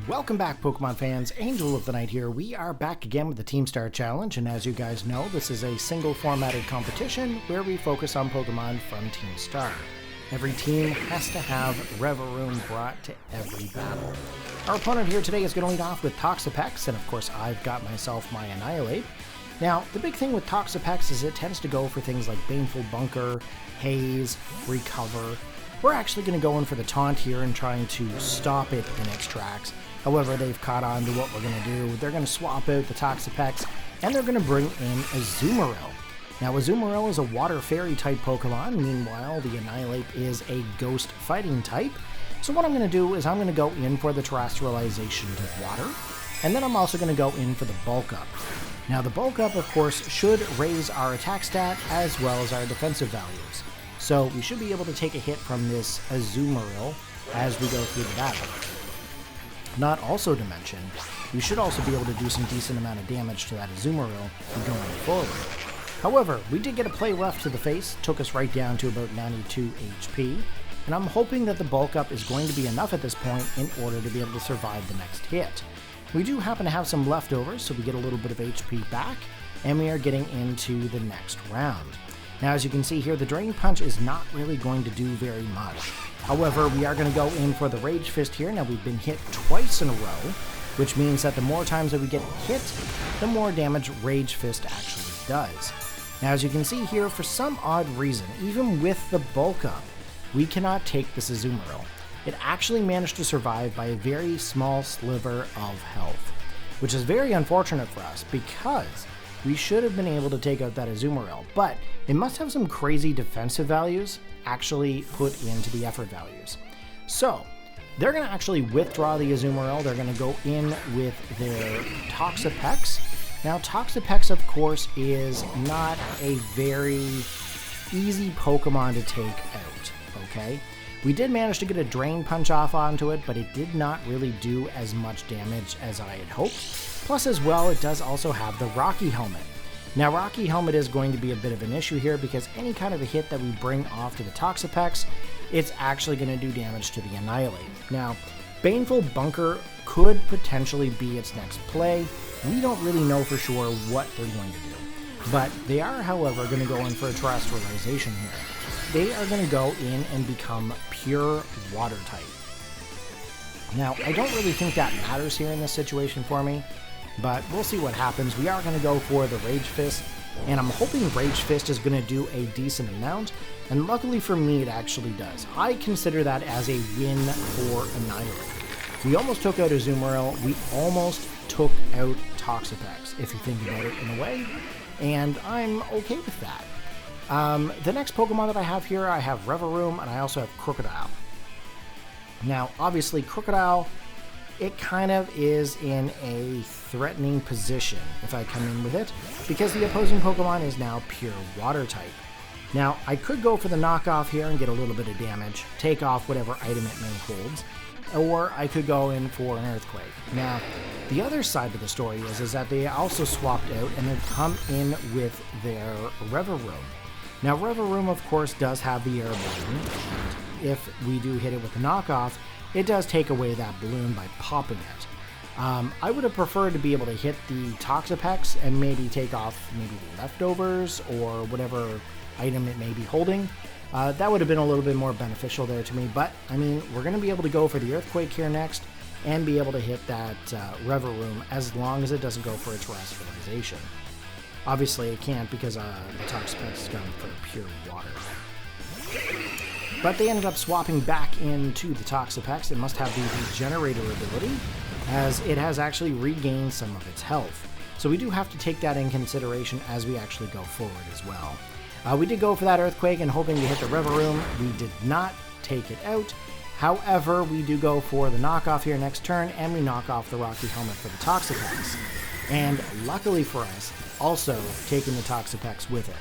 Welcome back, Pokemon fans. Angel of the Night here. We are back again with the Team Star Challenge, and as you guys know, this is a single formatted competition where we focus on Pokemon from Team Star. Every team has to have Revaroom brought to every battle. Our opponent here today is going to lead off with Toxapex, and of course I've got myself my Annihilape. Now, the big thing with Toxapex is it tends to go for things like Baneful Bunker, Haze, Recover. We're actually going to go in for the Taunt here and trying to stop it in its tracks. However, they've caught on to what we're going to do. They're going to swap out the Toxapex, and they're going to bring in Azumarill. Now, Azumarill is a Water Fairy type Pokemon. Meanwhile, the Annihilape is a Ghost Fighting type. So what I'm going to do is I'm going to go in for the Terrestrialization to Water, and then I'm also going to go in for the Bulk Up. Now, the Bulk Up, of course, should raise our attack stat as well as our defensive values. So we should be able to take a hit from this Azumarill as we go through the battle. Not also to mention, we should also be able to do some decent amount of damage to that Azumarill going forward. However, we did get a play rough to the face, took us right down to about 92 HP, and I'm hoping that the bulk up is going to be enough at this point in order to be able to survive the next hit. We do happen to have some leftovers, so we get a little bit of HP back, and we are getting into the next round. Now, as you can see here, the Drain Punch is not really going to do very much. However, we are going to go in for the Rage Fist here. Now, we've been hit twice in a row, which means that the more times that we get hit, the more damage Rage Fist actually does. Now, as you can see here, for some odd reason, even with the bulk up, we cannot take this Azumarill. It actually managed to survive by a very small sliver of health, which is very unfortunate for us because we should have been able to take out that Azumarill, but it must have some crazy defensive values actually put into the effort values. So, they're going to actually withdraw the Azumarill. They're going to go in with their Toxapex. Now, Toxapex, of course, is not a very easy Pokemon to take out, okay? We did manage to get a Drain Punch off onto it, but it did not really do as much damage as I had hoped. Plus, as well, it does also have the Rocky Helmet. Now, Rocky Helmet is going to be a bit of an issue here because any kind of a hit that we bring off to the Toxapex, it's actually going to do damage to the Annihilape. Now, Baneful Bunker could potentially be its next play. We don't really know for sure what they're going to do. But they are, however, going to go in for a Terrestrialization here. They are going to go in and become pure Water type. Now, I don't really think that matters here in this situation for me, but we'll see what happens. We are going to go for the Rage Fist, and I'm hoping Rage Fist is going to do a decent amount, and luckily for me it actually does. I consider that as a win for Annihilape. We almost took out Azumarill, we almost took out Toxapex, if you think about it in a way, and I'm okay with that. The next Pokemon that I have here, I have Revaroom, and I also have Krookodile. Now, obviously, Krookodile, it kind of is in a threatening position if I come in with it, because the opposing Pokemon is now pure Water type. Now, I could go for the knockoff here and get a little bit of damage, take off whatever item it may hold, or I could go in for an Earthquake. Now, the other side of the story is that they also swapped out and they've come in with their Revaroom. Now, Revaroom, of course, does have the air balloon, and if we do hit it with the knockoff, it does take away that balloon by popping it. I would have preferred to be able to hit the Toxapex and maybe take off maybe the leftovers or whatever item it may be holding. That would have been a little bit more beneficial there to me, but, I mean, we're going to be able to go for the Earthquake here next and be able to hit that Revaroom as long as it doesn't go for a Terrestrialization. Obviously, it can't because the Toxapex is going for pure Water. But they ended up swapping back into the Toxapex. It must have the Regenerator ability, as it has actually regained some of its health. So we do have to take that in consideration as we actually go forward as well. We did go for that Earthquake and hoping to hit the Revaroom. We did not take it out. However, we do go for the knockoff here next turn, and we knock off the Rocky Helmet for the Toxapex. And luckily for us, also taking the Toxapex with it.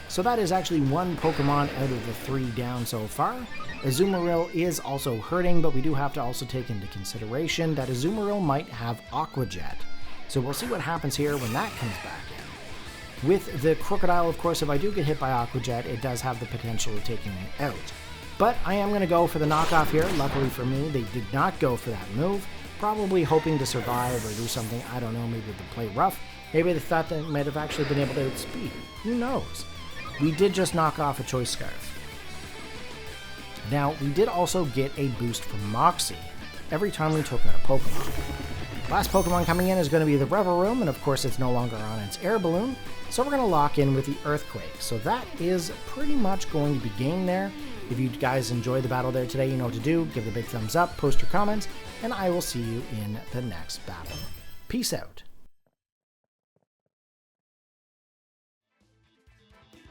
So that is actually one Pokemon out of the 3 down so far. Azumarill is also hurting, but we do have to also take into consideration that Azumarill might have Aqua Jet. So we'll see what happens here when that comes back in. With the Krookodile, of course, if I do get hit by Aqua Jet, it does have the potential of taking me out. But I am going to go for the knockoff here. Luckily for me, they did not go for that move. probably hoping to survive or do something, I don't know, maybe to play rough. Maybe they thought they might have actually been able to outspeed. Who knows? We did just knock off a Choice Scarf. Now, we did also get a boost from Moxie every time we took out a Pokemon. Last Pokemon coming in is going to be the Revaroom, and of course it's no longer on its air balloon, so we're going to lock in with the Earthquake. So that is pretty much going to be game there. If you guys enjoyed the battle there today, you know what to do. Give it a big thumbs up, post your comments, and I will see you in the next battle. Peace out.